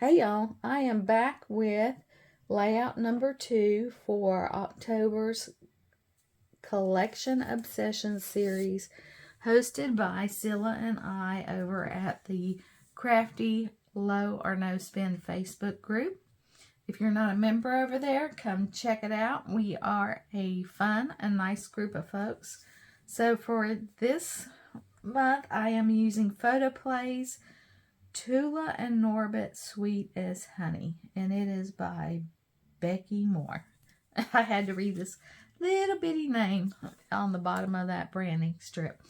Hey y'all, I am back with layout number 2 for October's Collection Obsession series hosted by Scylla and I over at the Crafty Low or No Spend Facebook group. If you're not a member over there, come check it out. We are a fun and nice group of folks. So for this month, I am using Photoplays Tula and Norbit Sweet as Honey, and it is by Becky Moore. I had to read this little bitty name on the bottom of that branding strip.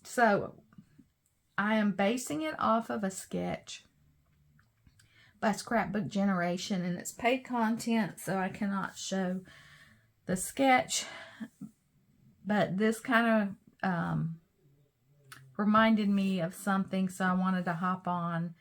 So I am basing it off of a sketch by Scrapbook Generation, and it's paid content, so I cannot show the sketch, but this kind of reminded me of something, so I wanted to hop on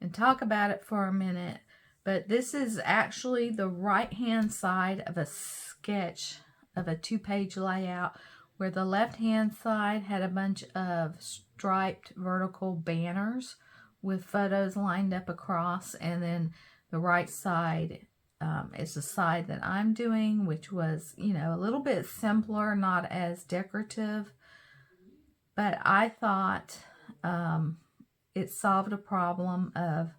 and talk about it for a minute. But this is actually the right hand side of a sketch of a 2-page layout, where the left hand side had a bunch of striped vertical banners with photos lined up across, and then the right side is the side that I'm doing, which was, you know, a little bit simpler, not as decorative. But I thought it solved a problem of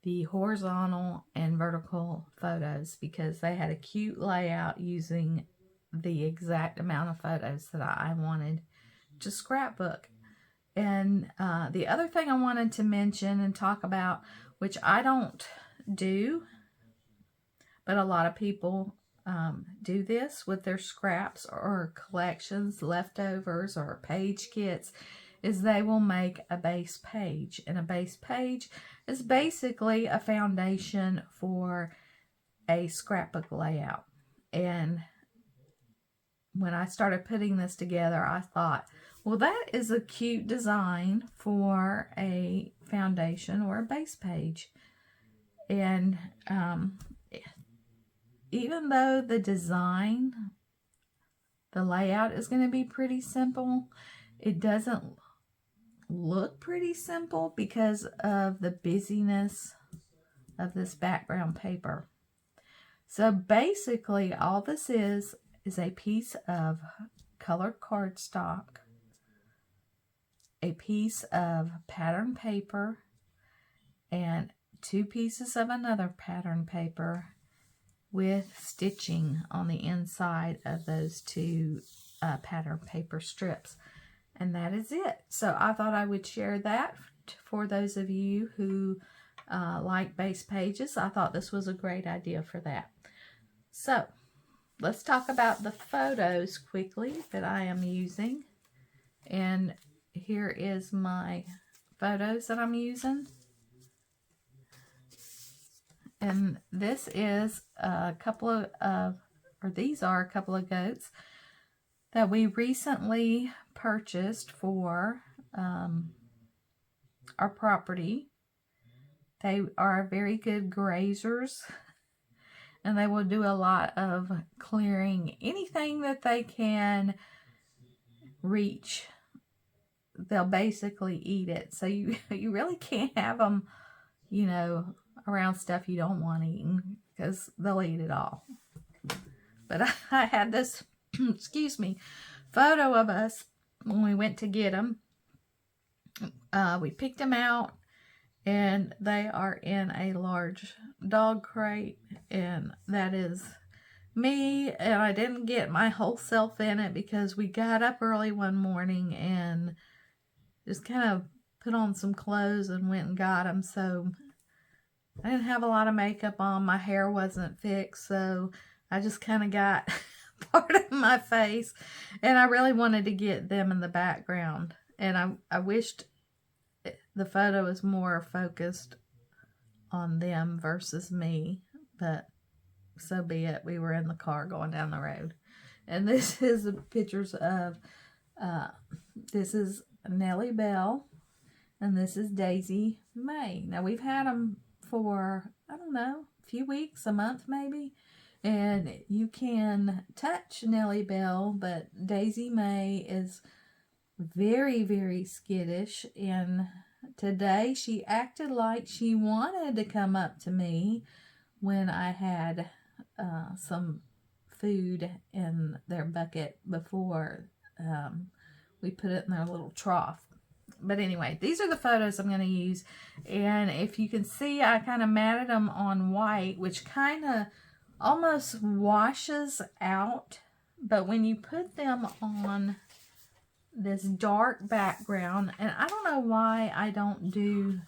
the horizontal and vertical photos, because they had a cute layout using the exact amount of photos that I wanted to scrapbook. And the other thing I wanted to mention and talk about, which I don't do, but a lot of people do this with their scraps or collections, leftovers, or page kits, is they will make a base page. And a base page is basically a foundation for a scrapbook layout. And when I started putting this together, I thought, well, that is a cute design for a foundation or a base page. And even though the design, the layout is going to be pretty simple, it doesn't look pretty simple because of the busyness of this background paper. So basically all this is a piece of colored cardstock, a piece of pattern paper, and 2 pieces of another pattern paper with stitching on the inside of those 2 pattern paper strips. And that is it. So I thought I would share that for those of you who like base pages. I thought this was a great idea for that. So let's talk about the photos quickly that I am using. And here is my photos that I'm using. And this is a couple of, these are a couple of goats that we recently purchased for our property. They are very good grazers, and they will do a lot of clearing. Anything that they can reach, they'll basically eat it. So you really can't have them, you know, around stuff you don't want eaten, because they'll eat it all. But I had this excuse me, photo of us when we went to get them. We picked them out, and they are in a large dog crate, and that is me. And I didn't get my whole self in it because we got up early one morning and just kind of put on some clothes and went and got them. So I didn't have a lot of makeup on. My hair wasn't fixed, so I just kind of got part of my face, and I really wanted to get them in the background. And I wished the photo was more focused on them versus me, but so be it. We were in the car going down the road. And this is the pictures of this is Nellie Bell, and this is Daisy May. Now we've had them for, I don't know, a few weeks, a month maybe. And you can touch Nellie Bell, but Daisy May is very, very skittish and today she acted like she wanted to come up to me when I had some food in their bucket before we put it in their little trough. But anyway, these are the photos I'm going to use. And if you can see, I kind of matted them on white, which kind of almost washes out. But when you put them on this dark background, and I don't know why I don't do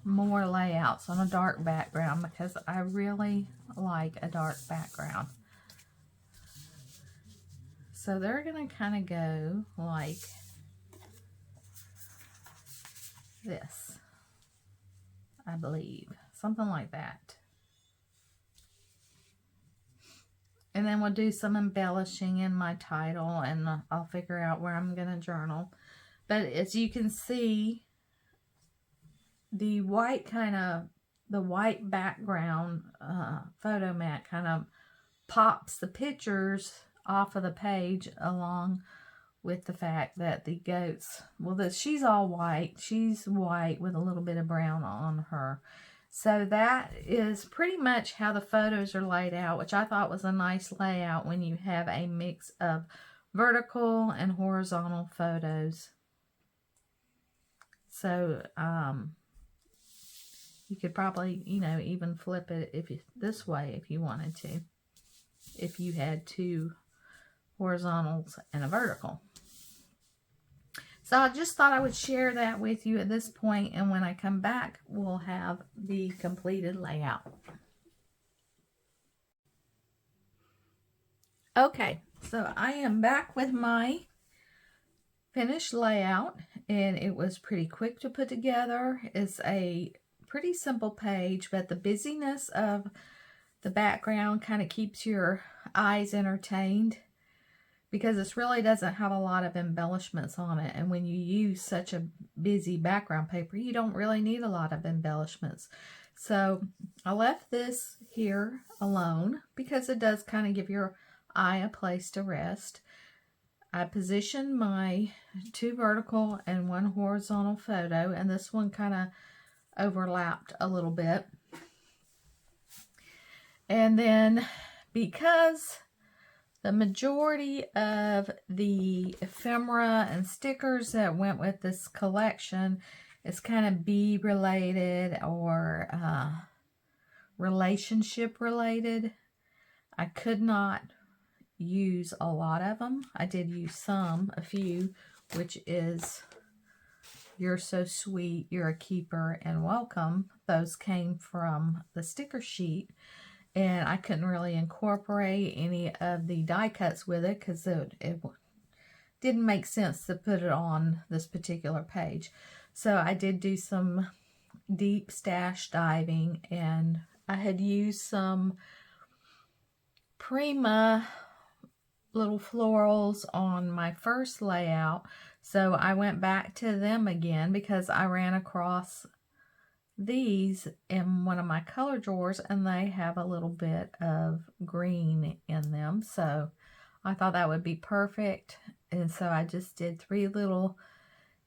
more layouts on a dark background, because I really like a dark background. So they're going to kind of go like this, I believe, something like that. And then we'll do some embellishing in my title, and I'll figure out where I'm going to journal. But as you can see, the white background photo mat kind of pops the pictures off of the page, along with the fact that the goats, well, she's all white. She's white with a little bit of brown on her. So that is pretty much how the photos are laid out, which I thought was a nice layout when you have a mix of vertical and horizontal photos. So you could probably, you know, even flip it this way if you wanted to, if you had two horizontals and a vertical. So I just thought I would share that with you at this point, and when I come back, we'll have the completed layout. Okay, so I am back with my finished layout, and it was pretty quick to put together. It's a pretty simple page, but the busyness of the background kind of keeps your eyes entertained, because this really doesn't have a lot of embellishments on it. And when you use such a busy background paper, you don't really need a lot of embellishments. So I left this here alone because it does kind of give your eye a place to rest. I positioned my two vertical and one horizontal photo, and this one kind of overlapped a little bit. And then, because the majority of the ephemera and stickers that went with this collection is kind of bee related or relationship related, I could not use a lot of them. I did use a few, which is "You're So Sweet, You're a Keeper," and "Welcome." Those came from the sticker sheet. And I couldn't really incorporate any of the die cuts with it because it didn't make sense to put it on this particular page. So I did do some deep stash diving, and I had used some Prima little florals on my first layout. So I went back to them again because I ran across these in one of my color drawers, and they have a little bit of green in them, so I thought that would be perfect. And so I just did 3 little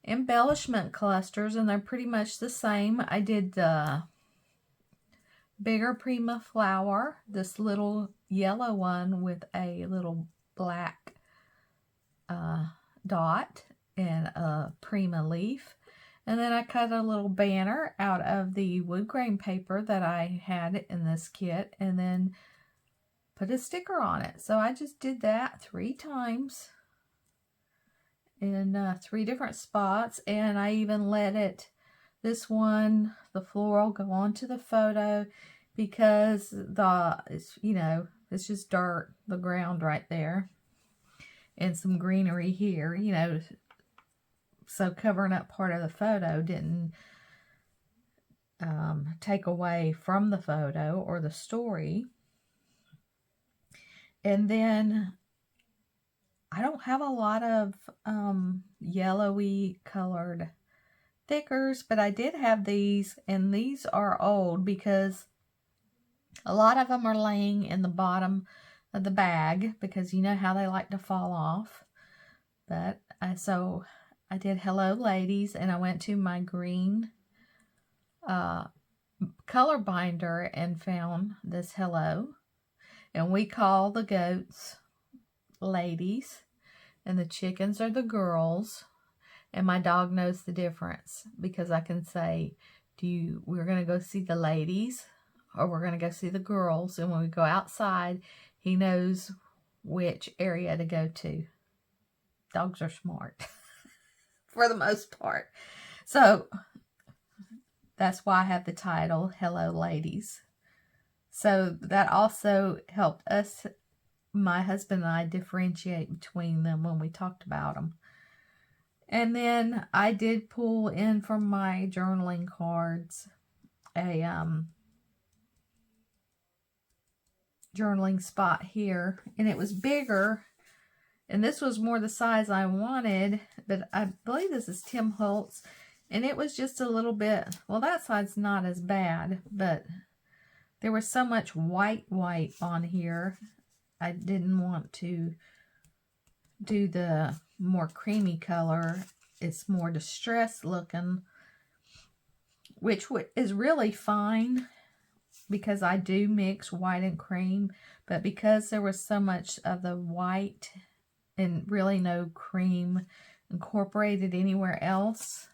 embellishment clusters, and they're pretty much the same. I did the bigger Prima flower, this little yellow one with a little black dot, and a Prima leaf. And then I cut a little banner out of the wood grain paper that I had in this kit, and then put a sticker on it. So I just did that 3 times in 3 different spots, and I even let this one, the floral, go onto the photo because it's just dirt, the ground right there, and some greenery here, so covering up part of the photo didn't take away from the photo or the story. And then I don't have a lot of yellowy colored thickers, but I did have these, and these are old because a lot of them are laying in the bottom of the bag because you know how they like to fall off. But so I did Hello Ladies, and I went to my green color binder and found this hello. And we call the goats ladies, and the chickens are the girls. And my dog knows the difference because I can say, we're going to go see the ladies or we're going to go see the girls. And when we go outside, he knows which area to go to. Dogs are smart for the most part. So that's why I have the title, Hello Ladies. So that also helped us, my husband and I, differentiate between them when we talked about them. And then I did pull in from my journaling cards a journaling spot here. And it was bigger. And this was more the size I wanted. But I believe this is Tim Holtz. And it was just a little bit, well, that side's not as bad. But there was so much white on here. I didn't want to do the more creamy color. It's more distressed looking, which is really fine because I do mix white and cream, but because there was so much of the white and really no cream incorporated anywhere else,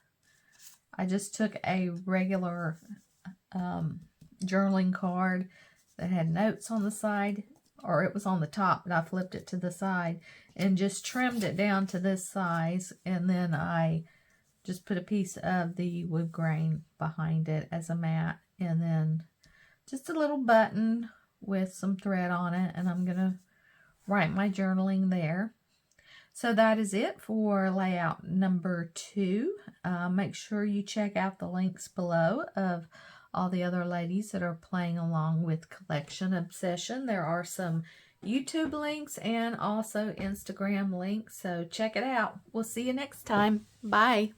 I just took a regular journaling card that had notes on the side, or it was on the top, but I flipped it to the side and just trimmed it down to this size. And then I just put a piece of the wood grain behind it as a mat. And then just a little button with some thread on it. And I'm going to write my journaling there. So that is it for layout number 2. Make sure you check out the links below of all the other ladies that are playing along with Collection Obsession. There are some YouTube links and also Instagram links, so check it out. We'll see you next time. Bye.